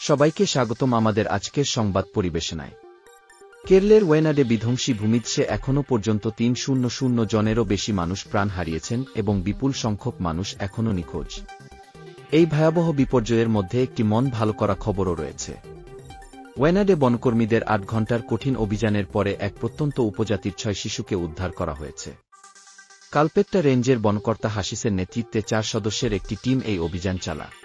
সবাইকে স্বাগতম আমাদের আজকের সংবাদ পরিবেশনায়। কেরলের ওয়েনাডে বিধ্বংসী ভূমিধসে এখনও পর্যন্ত ৩০০ জনেরও বেশি মানুষ প্রাণ হারিয়েছেন এবং বিপুল সংখ্যক মানুষ এখনও নিখোঁজ। এই ভয়াবহ বিপর্যয়ের মধ্যে একটি মন ভালো করা খবরও রয়েছে। ওয়েনাডে বনকর্মীদের ৮ ঘণ্টার কঠিন অভিযানের পরে এক প্রত্যন্ত উপজাতির ৬ শিশুকে উদ্ধার করা হয়েছে। কালপেট্টা রেঞ্জের বনকর্তা হাসিসের নেতৃত্বে ৪ সদস্যের একটি টিম এই অভিযান চালায়।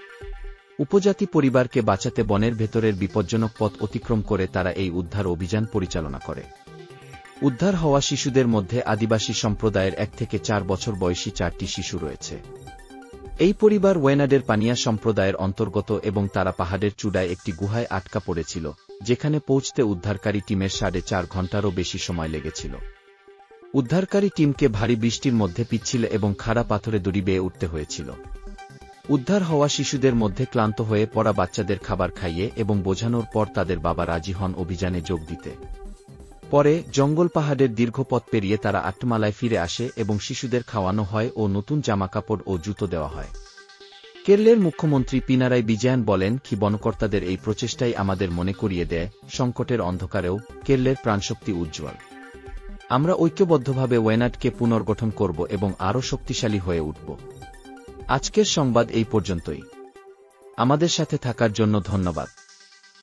উপজাতি পরিবারকে বাঁচাতে বনের ভেতরের বিপজ্জনক পথ অতিক্রম করে তারা এই উদ্ধার অভিযান পরিচালনা করে। উদ্ধার হওয়া শিশুদের মধ্যে আদিবাসী সম্প্রদায়ের ১ থেকে ৪ বছর বয়সী ৪টি শিশু রয়েছে। এই পরিবার ওয়েনাডের পানিয়া সম্প্রদায়ের অন্তর্গত এবং তারা পাহাড়ের চূড়ায় একটি গুহায় আটকা পড়েছিল, যেখানে পৌঁছতে উদ্ধারকারী টিমের ৪.৫ ঘণ্টারও বেশি সময় লেগেছিল। উদ্ধারকারী টিমকে ভারী বৃষ্টির মধ্যে পিচ্ছিল এবং খাড়া পাথরে দড়ি বেয়ে উঠতে হয়েছিল। উদ্ধার হওয়া শিশুদের মধ্যে ক্লান্ত হয়ে পড়া বাচ্চাদের খাবার খাইয়ে এবং বোঝানোর পর তাদের বাবা রাজি হন অভিযানে যোগ দিতে। পরে জঙ্গল পাহাড়ের দীর্ঘ পথ পেরিয়ে তারা আটমালায় ফিরে আসে এবং শিশুদের খাওয়ানো হয় ও নতুন জামাকাপড় ও জুতো দেওয়া হয়। কেরলের মুখ্যমন্ত্রী পিনারাই বিজয়ন বলেন, বনকর্তাদের এই প্রচেষ্টাই আমাদের মনে করিয়ে দেয়, সংকটের অন্ধকারেও কেরলের প্রাণশক্তি উজ্জ্বল। আমরা ঐক্যবদ্ধভাবে ওয়েনাডকে পুনর্গঠন করব এবং আরও শক্তিশালী হয়ে উঠব। আজকের সংবাদ এই পর্যন্তই। আমাদের সাথে থাকার জন্য ধন্যবাদ।